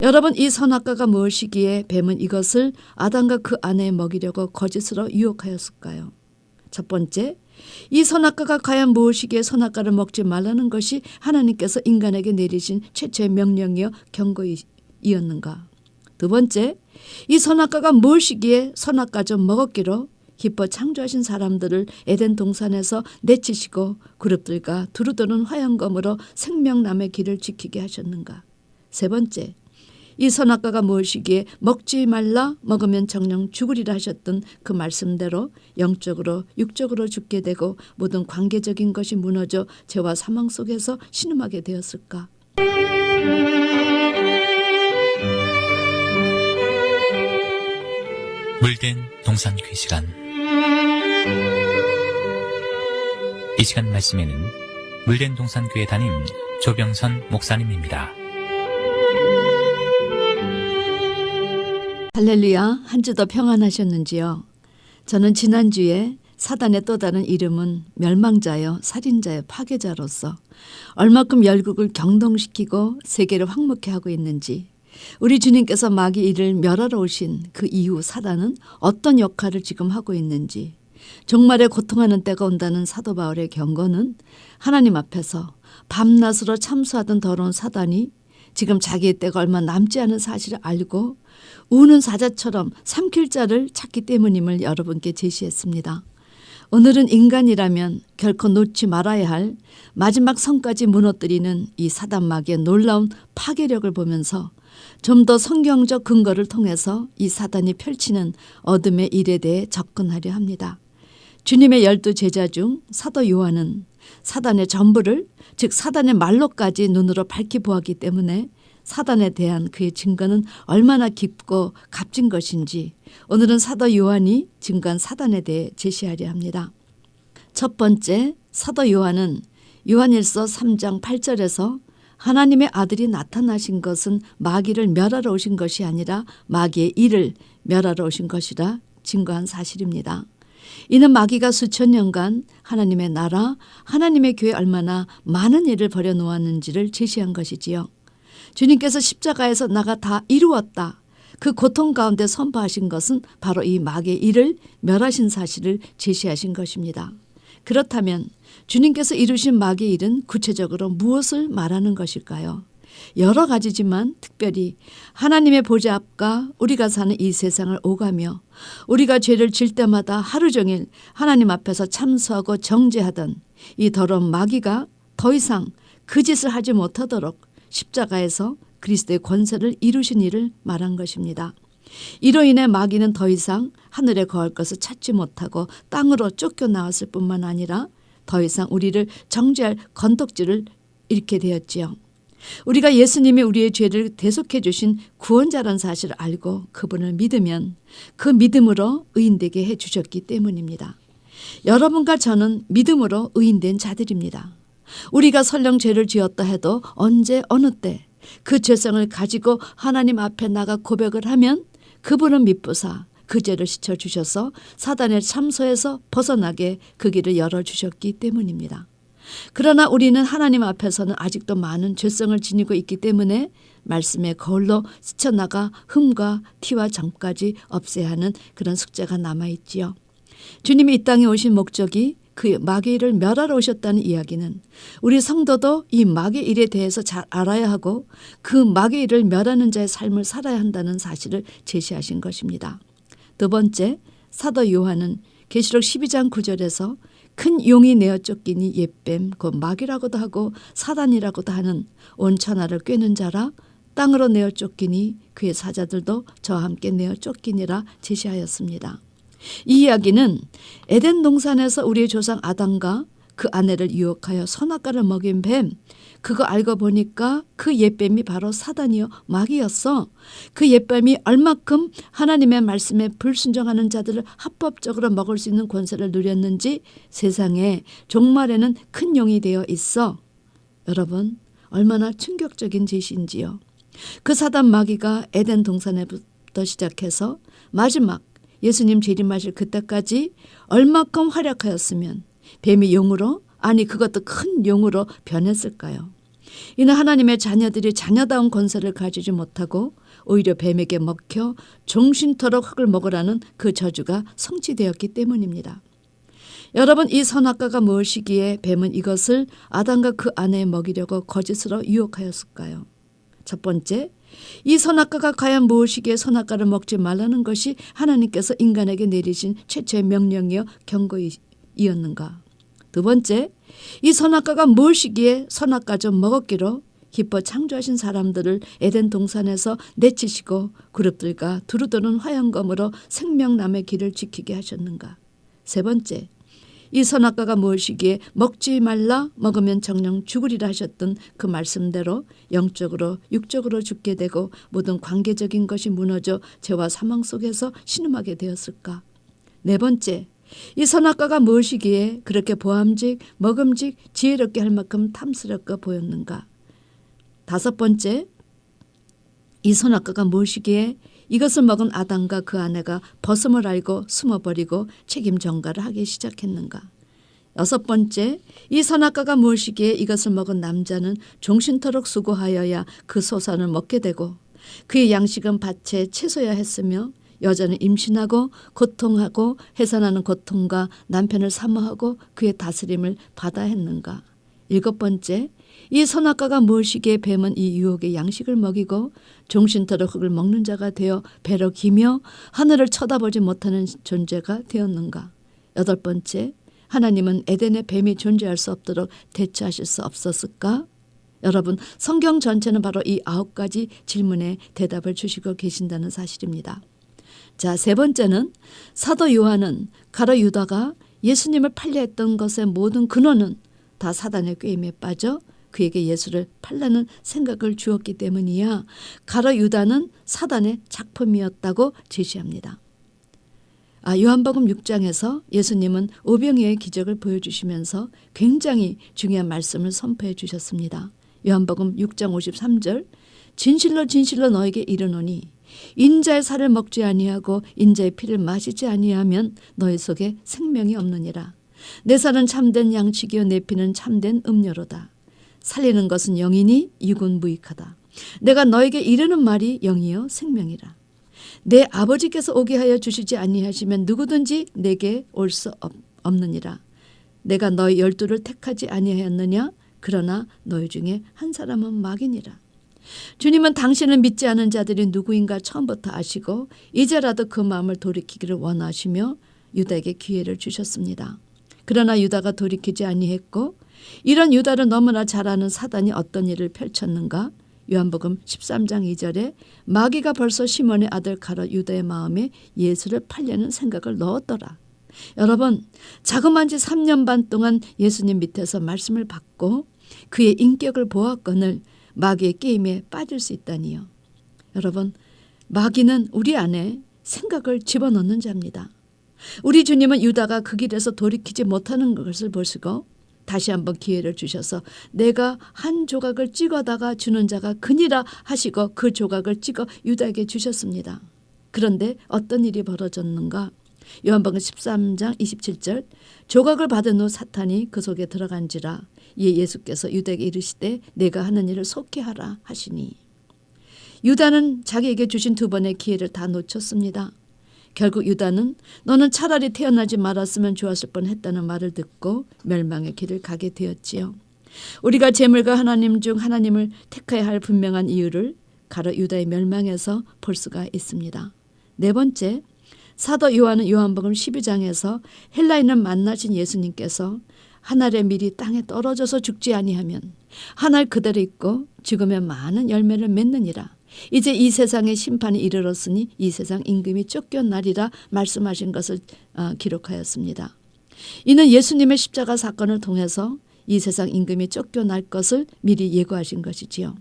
여러분, 이 선악과가 무엇이기에 뱀은 이것을 아담과 그 아내에 먹이려고 거짓으로 유혹하였을까요? 첫 번째, 이 선악과가 과연 무엇이기에 선악과를 먹지 말라는 것이 하나님께서 인간에게 내리신 최초의 명령이요 경고이었는가? 두 번째, 이 선악과가 무엇이기에 선악과 좀 먹었기로 기뻐 창조하신 사람들을 에덴 동산에서 내치시고 그룹들과 두루두른 화영검으로 생명남의 길을 지키게 하셨는가? 세 번째, 이 선악과가 무엇이기에 먹지 말라, 먹으면 정령 죽으리라 하셨던 그 말씀대로 영적으로 육적으로 죽게 되고 모든 관계적인 것이 무너져 죄와 사망 속에서 신음하게 되었을까? 물된 동산귀 시간. 이 시간 말씀에는 물된 동산교회 담임 조병선 목사님입니다. 할렐루야, 한 주도 평안하셨는지요? 저는 지난주에 사단의 또 다른 이름은 멸망자요, 살인자요, 파괴자로서 얼마큼 열국을 경동시키고 세계를 황무케 하고 있는지, 우리 주님께서 마귀 이를 멸하러 오신 그 이후 사단은 어떤 역할을 지금 하고 있는지, 종말에 고통하는 때가 온다는 사도 바울의 경고는 하나님 앞에서 밤낮으로 참수하던 더러운 사단이 지금 자기의 때가 얼마 남지 않은 사실을 알고 우는 사자처럼 삼킬 자를 찾기 때문임을 여러분께 제시했습니다. 오늘은 인간이라면 결코 놓지 말아야 할 마지막 성까지 무너뜨리는 이 사단 마귀의 놀라운 파괴력을 보면서 좀 더 성경적 근거를 통해서 이 사단이 펼치는 어둠의 일에 대해 접근하려 합니다. 주님의 12제자 중 사도 요한은 사단의 전부를, 즉 사단의 말로까지 눈으로 밝히 보았기 때문에 사단에 대한 그의 증거는 얼마나 깊고 값진 것인지 오늘은 사도 요한이 증거한 사단에 대해 제시하려 합니다. 첫 번째, 사도 요한은 요한일서 3장 8절에서 하나님의 아들이 나타나신 것은 마귀를 멸하러 오신 것이 아니라 마귀의 일을 멸하러 오신 것이라 증거한 사실입니다. 이는 마귀가 수천 년간 하나님의 나라, 하나님의 교회에 얼마나 많은 일을 벌여놓았는지를 제시한 것이지요. 주님께서 십자가에서 나가 다 이루었다, 그 고통 가운데 선포하신 것은 바로 이 마귀의 일을 멸하신 사실을 제시하신 것입니다. 그렇다면 주님께서 이루신 마귀의 일은 구체적으로 무엇을 말하는 것일까요? 여러 가지지만 특별히 하나님의 보좌 앞과 우리가 사는 이 세상을 오가며 우리가 죄를 질 때마다 하루 종일 하나님 앞에서 참수하고 정죄하던 이 더러운 마귀가 더 이상 그 짓을 하지 못하도록 십자가에서 그리스도의 권세를 이루신 일을 말한 것입니다. 이로 인해 마귀는 더 이상 하늘에 거할 것을 찾지 못하고 땅으로 쫓겨나왔을 뿐만 아니라 더 이상 우리를 정죄할 건덕지를 잃게 되었지요. 우리가 예수님이 우리의 죄를 대속해 주신 구원자라는 사실을 알고 그분을 믿으면 그 믿음으로 의인되게 해주셨기 때문입니다. 여러분과 저는 믿음으로 의인된 자들입니다. 우리가 설령 죄를 지었다 해도 언제 어느 때 그 죄성을 가지고 하나님 앞에 나가 고백을 하면 그분은 미쁘사 그 죄를 씻어주셔서 사단의 참소에서 벗어나게 그 길을 열어주셨기 때문입니다. 그러나 우리는 하나님 앞에서는 아직도 많은 죄성을 지니고 있기 때문에 말씀의 거울로 스쳐나가 흠과 티와 점까지 없애야 하는 그런 숙제가 남아있지요. 주님이 이 땅에 오신 목적이 그 마귀의 일을 멸하러 오셨다는 이야기는 우리 성도도 이 마귀의 일에 대해서 잘 알아야 하고 그 마귀의 일을 멸하는 자의 삶을 살아야 한다는 사실을 제시하신 것입니다. 두 번째, 사도 요한은 계시록 12장 9절에서 큰 용이 내어 쫓기니 옛뱀 곧 마귀라고도 하고 사단이라고도 하는 온 천하를 꿰는 자라 땅으로 내어 쫓기니 그의 사자들도 저와 함께 내어 쫓기니라 제시하였습니다. 이 이야기는 에덴 동산에서 우리의 조상 아담과 그 아내를 유혹하여 선악과를 먹인 뱀, 그거 알고 보니까 그 옛뱀이 바로 사단이요 마귀였어. 그 옛뱀이 얼마큼 하나님의 말씀에 불순종하는 자들을 합법적으로 먹을 수 있는 권세를 누렸는지 세상에 종말에는 큰 용이 되어 있어. 여러분, 얼마나 충격적인 제시인지요. 그 사단 마귀가 에덴 동산에부터 시작해서 마지막 예수님 재림하실 그때까지 얼마큼 활약하였으면 뱀이 용으로, 아니 그것도 큰 용으로 변했을까요? 이는 하나님의 자녀들이 자녀다운 권세를 가지지 못하고 오히려 뱀에게 먹혀 종신토록 흙을 먹으라는 그 저주가 성취되었기 때문입니다. 여러분, 이 선악과가 무엇이기에 뱀은 이것을 아담과 그 아내에 먹이려고 거짓으로 유혹하였을까요? 첫 번째, 이 선악과가 과연 무엇이기에 선악과를 먹지 말라는 것이 하나님께서 인간에게 내리신 최초의 명령이요 경고이었는가? 두 번째, 이 선악과가 무엇이기에 선악과 좀 먹었기로 기뻐 창조하신 사람들을 에덴 동산에서 내치시고 그룹들과 두루두른 화영검으로 생명남의 길을 지키게 하셨는가? 세 번째, 이 선악과가 무엇이기에 먹지 말라, 먹으면 정령 죽으리라 하셨던 그 말씀대로 영적으로 육적으로 죽게 되고 모든 관계적인 것이 무너져 죄와 사망 속에서 신음하게 되었을까? 네 번째, 이 선악과가 무엇이기에 그렇게 보암직, 먹음직, 지혜롭게 할 만큼 탐스럽게 보였는가? 다섯 번째, 이 선악과가 무엇이기에 이것을 먹은 아담과 그 아내가 벗음을 알고 숨어버리고 책임 전가를 하기 시작했는가? 여섯 번째, 이 선악과가 무엇이기에 이것을 먹은 남자는 종신토록 수고하여야 그 소산을 먹게 되고 그의 양식은 밭에 채소야 했으며 여자는 임신하고 고통하고 해산하는 고통과 남편을 사모하고 그의 다스림을 받아 했는가? 일곱 번째, 이 선악과가 무엇이기에 뱀은 이 유혹의 양식을 먹이고 종신토록 흙을 먹는 자가 되어 배로 기며 하늘을 쳐다보지 못하는 존재가 되었는가? 여덟 번째, 하나님은 에덴에 뱀이 존재할 수 없도록 대처하실 수 없었을까? 여러분, 성경 전체는 바로 이 9가지 질문에 대답을 주시고 계신다는 사실입니다. 자, 세 번째는 사도 요한은 가룟 유다가 예수님을 팔려 했던 것의 모든 근원은 다 사단의 꾀임에 빠져 그에게 예수를 팔라는 생각을 주었기 때문이야 가룟 유다는 사단의 작품이었다고 제시합니다. 요한복음 6장에서 예수님은 오병이어의 기적을 보여주시면서 굉장히 중요한 말씀을 선포해 주셨습니다. 요한복음 6장 53절, 진실로 진실로 너에게 이르노니 인자의 살을 먹지 아니하고 인자의 피를 마시지 아니하면 너희 속에 생명이 없느니라. 내 살은 참된 양식이요 내 피는 참된 음료로다. 살리는 것은 영이니 육은 무익하다. 내가 너에게 이르는 말이 영이요 생명이라. 내 아버지께서 오게 하여 주시지 아니하시면 누구든지 내게 올 수 없느니라. 내가 너희 12를 택하지 아니하였느냐? 그러나 너희 중에 한 사람은 마귀니라. 주님은 당신을 믿지 않은 자들이 누구인가 처음부터 아시고 이제라도 그 마음을 돌이키기를 원하시며 유다에게 기회를 주셨습니다. 그러나 유다가 돌이키지 아니했고 이런 유다를 너무나 잘 아는 사단이 어떤 일을 펼쳤는가? 요한복음 13장 2절에 마귀가 벌써 시몬의 아들 가룟 유다의 마음에 예수를 팔려는 생각을 넣었더라. 여러분, 자그마한 지 3년 반 동안 예수님 밑에서 말씀을 받고 그의 인격을 보았거늘 마귀의 게임에 빠질 수 있다니요. 여러분, 마귀는 우리 안에 생각을 집어넣는 자입니다. 우리 주님은 유다가 그 길에서 돌이키지 못하는 것을 보시고 다시 한번 기회를 주셔서 내가 한 조각을 찍어다가 주는 자가 그니라 하시고 그 조각을 찍어 유다에게 주셨습니다. 그런데 어떤 일이 벌어졌는가? 요한복음 13장 27절, 조각을 받은 후 사탄이 그 속에 들어간지라. 이에 예수께서 유다에게 이르시되 내가 하는 일을 속히 하라 하시니. 유다는 자기에게 주신 2번의 기회를 다 놓쳤습니다. 결국 유다는 너는 차라리 태어나지 말았으면 좋았을 뻔했다는 말을 듣고 멸망의 길을 가게 되었지요. 우리가 재물과 하나님 중 하나님을 택해야 할 분명한 이유를 가룟 유다의 멸망에서 볼 수가 있습니다. 네 번째, 사도 요한은 요한복음 12장에서 헬라인을 만나신 예수님께서 한 알의 밀이 땅에 떨어져서 죽지 아니하면 한 알 그대로 있고 죽으면 많은 열매를 맺느니라. 이제 이 세상의 심판이 이르렀으니 이 세상 임금이 쫓겨나리라 말씀하신 것을 기록하였습니다. 이는 예수님의 십자가 사건을 통해서 이 세상 임금이 쫓겨날 것을 미리 예고하신 것이지요.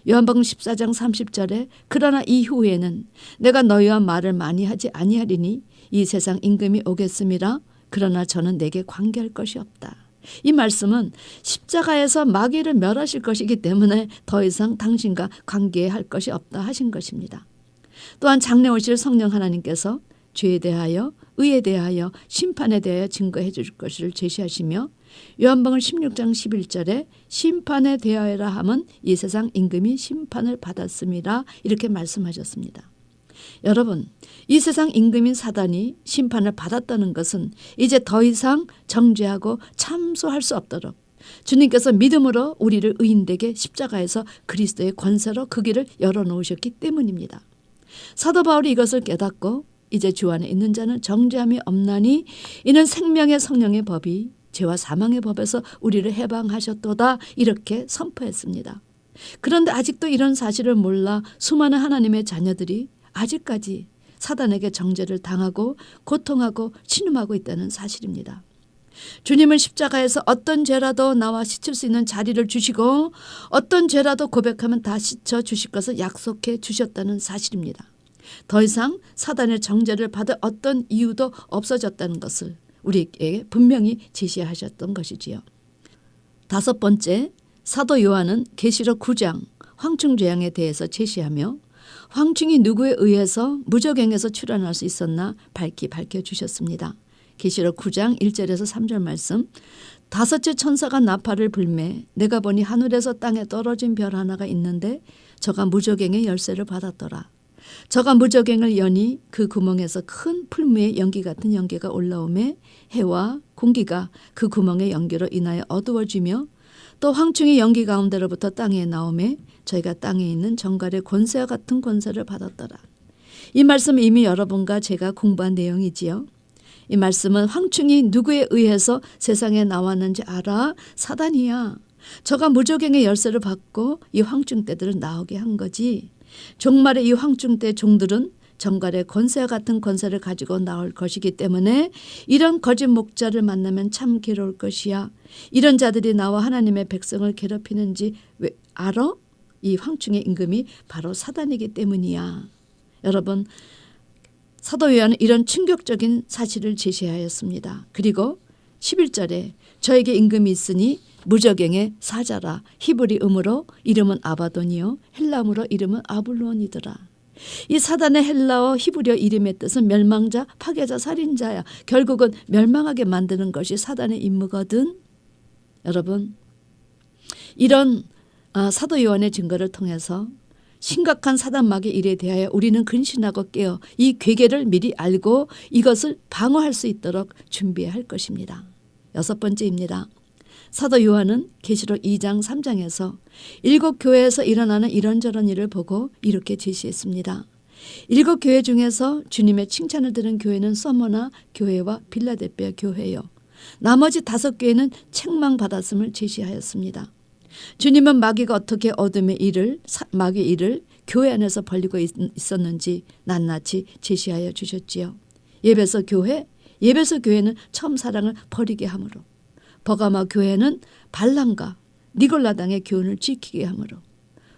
요한복음 14장 30절에 그러나 이후에는 내가 너희와 말을 많이 하지 아니하리니 이 세상 임금이 오겠음이라. 그러나 저는 내게 관계할 것이 없다. 이 말씀은 십자가에서 마귀를 멸하실 것이기 때문에 더 이상 당신과 관계할 것이 없다 하신 것입니다. 또한 장래 오실 성령 하나님께서 죄에 대하여 의에 대하여 심판에 대하여 증거해 줄 것을 제시하시며 요한복음 16장 11절에 심판에 대하여라 함은 이 세상 임금이 심판을 받았음이라 이렇게 말씀하셨습니다. 여러분, 이 세상 임금인 사단이 심판을 받았다는 것은 이제 더 이상 정죄하고 참소할 수 없도록 주님께서 믿음으로 우리를 의인되게 십자가에서 그리스도의 권세로 그 길을 열어놓으셨기 때문입니다. 사도 바울이 이것을 깨닫고 이제 주 안에 있는 자는 정죄함이 없나니 이는 생명의 성령의 법이 죄와 사망의 법에서 우리를 해방하셨도다 이렇게 선포했습니다. 그런데 아직도 이런 사실을 몰라 수많은 하나님의 자녀들이 아직까지 사단에게 정죄를 당하고 고통하고 신음하고 있다는 사실입니다. 주님은 십자가에서 어떤 죄라도 나와 씻을 수 있는 자리를 주시고 어떤 죄라도 고백하면 다 씻어 주실 것을 약속해 주셨다는 사실입니다. 더 이상 사단의 정죄를 받을 어떤 이유도 없어졌다는 것을 우리에게 분명히 제시하셨던 것이지요. 다섯 번째, 사도 요한은 계시록 9장 황충죄양에 대해서 제시하며 황충이 누구에 의해서 무저갱에서 출현할 수 있었나 밝혀주셨습니다. 계시록 9장 1절에서 3절 말씀. 다섯째 천사가 나팔을 불매 내가 보니 하늘에서 땅에 떨어진 별 하나가 있는데 저가 무저갱의 열쇠를 받았더라. 저가 무저갱을 여니 그 구멍에서 큰 풀무에 연기 같은 연기가 올라오매 해와 공기가 그 구멍의 연기로 인하여 어두워지며 또 황충이 연기 가운데로부터 땅에 나오매 저희가 땅에 있는 정갈의 권세와 같은 권세를 받았더라. 이 말씀은 이미 여러분과 제가 공부한 내용이지요. 이 말씀은 황충이 누구에 의해서 세상에 나왔는지 알아? 사단이야. 저가 무저갱의 열쇠를 받고 이 황충 떼들을 나오게 한 거지. 종말의 이 황충 때 종들은 정갈의 권세와 같은 권세를 가지고 나올 것이기 때문에 이런 거짓 목자를 만나면 참 괴로울 것이야. 이런 자들이 나와 하나님의 백성을 괴롭히는지 왜 알아? 이 황충의 임금이 바로 사단이기 때문이야. 여러분, 사도 요한은 이런 충격적인 사실을 제시하였습니다. 그리고 11절에 저에게 임금이 있으니 무저갱의 사자라. 히브리음으로 이름은 아바돈이요 헬라음으로 이름은 아블론이더라. 이 사단의 헬라어 히브리어 이름의 뜻은 멸망자, 파괴자, 살인자야. 결국은 멸망하게 만드는 것이 사단의 임무거든. 여러분, 이런 사도 요한의 증거를 통해서 심각한 사단마귀의 일에 대하여 우리는 근신하고 깨어 이 괴계를 미리 알고 이것을 방어할 수 있도록 준비해야 할 것입니다. 여섯 번째입니다. 사도 요한은 계시록 2장 3장에서 7교회에서 일어나는 이런저런 일을 보고 이렇게 제시했습니다. 7교회 중에서 주님의 칭찬을 들은 교회는 서머나 교회와 빌라델피아 교회요. 나머지 5교회는 책망받았음을 제시하였습니다. 주님은 마귀가 어떻게 어둠의 일을 마귀의 일을 교회 안에서 벌리고 있었는지 낱낱이 제시하여 주셨지요. 예배소 교회는 처음 사랑을 버리게 함으로 버가마 교회는 발람과 니골라당의 교훈을 지키게 함으로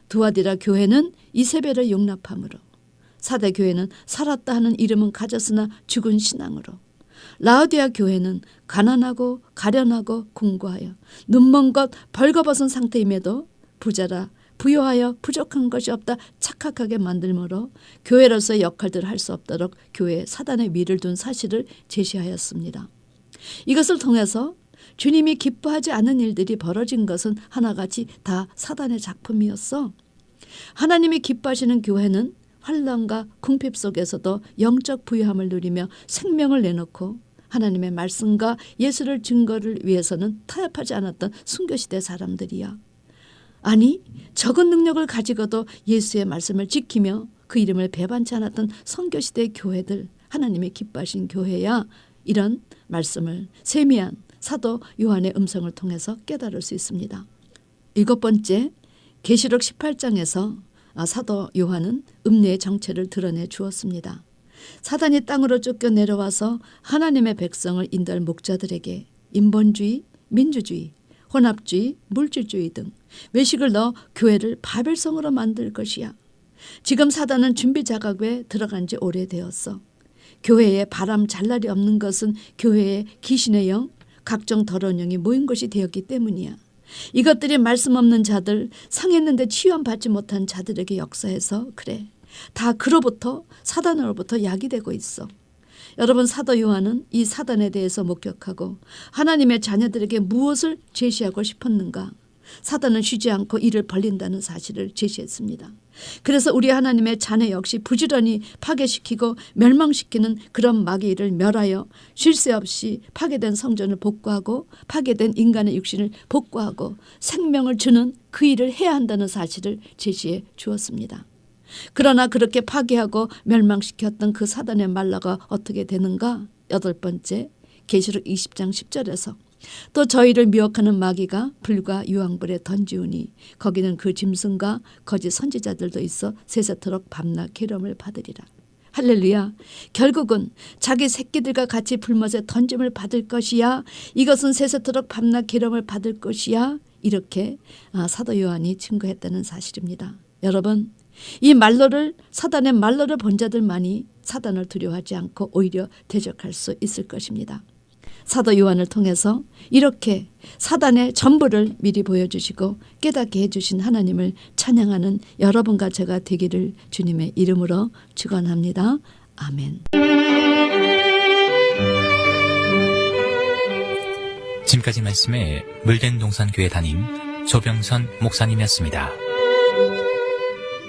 두아디라 교회는 이세벨을 용납함으로 사대 교회는 살았다 하는 이름은 가졌으나 죽은 신앙으로 라우디아 교회는 가난하고 가련하고 궁고하여 눈먼 것 벌거벗은 상태임에도 부자라 부요하여 부족한 것이 없다 착각하게 만들므로 교회로서의 역할들을 할 수 없도록 교회에 사단의 미를 둔 사실을 제시하였습니다. 이것을 통해서 주님이 기뻐하지 않은 일들이 벌어진 것은 하나같이 다 사단의 작품이었어. 하나님이 기뻐하시는 교회는 환난과 궁핍 속에서도 영적 부유함을 누리며 생명을 내놓고 하나님의 말씀과 예수를 증거를 위해서는 타협하지 않았던 순교시대 사람들이야. 아니, 적은 능력을 가지고도 예수의 말씀을 지키며 그 이름을 배반치 않았던 선교시대 교회들, 하나님이 기뻐하신 교회야. 이런 말씀을 세미한 사도 요한의 음성을 통해서 깨달을 수 있습니다. 7번째, 계시록 18장에서 사도 요한은 음녀의 정체를 드러내 주었습니다. 사단이 땅으로 쫓겨 내려와서 하나님의 백성을 인도할 목자들에게 인본주의, 민주주의, 혼합주의, 물질주의 등 외식을 넣어 교회를 바벨성으로 만들 것이야. 지금 사단은 준비 작업에 들어간 지 오래되었어. 교회에 바람 잘 날이 없는 것은 교회에 귀신의 영, 각종 더러운 영이 모인 것이 되었기 때문이야. 이것들이 말씀 없는 자들, 상했는데 치유받지 못한 자들에게 역사해서 그래. 다 그로부터 사단으로부터 약이 되고 있어. 여러분, 사도 요한은 이 사단에 대해서 목격하고 하나님의 자녀들에게 무엇을 제시하고 싶었는가? 사단은 쉬지 않고 이를 벌린다는 사실을 제시했습니다. 그래서 우리 하나님의 자녀 역시 부지런히 파괴시키고 멸망시키는 그런 마귀를 멸하여 쉴 새 없이 파괴된 성전을 복구하고 파괴된 인간의 육신을 복구하고 생명을 주는 그 일을 해야 한다는 사실을 제시해 주었습니다. 그러나 그렇게 파괴하고 멸망시켰던 그 사단의 말라가 어떻게 되는가? 8번째, 계시록 20장 10절에서 또 저희를 미혹하는 마귀가 불과 유황불에 던지우니 거기는 그 짐승과 거짓 선지자들도 있어 세세토록 밤낮 괴로움을 받으리라. 할렐루야. 결국은 자기 새끼들과 같이 불못에 던짐을 받을 것이야. 이것은 세세토록 밤낮 괴로움을 받을 것이야. 이렇게 사도 요한이 증거했다는 사실입니다. 여러분, 이 말로를, 사단의 말로를 본 자들만이 사단을 두려워하지 않고 오히려 대적할 수 있을 것입니다. 사도 요한을 통해서 이렇게 사단의 전부를 미리 보여주시고 깨닫게 해주신 하나님을 찬양하는 여러분과 제가 되기를 주님의 이름으로 축원합니다. 아멘. 지금까지 말씀에 물된 동산교회 담임 조병선 목사님이었습니다.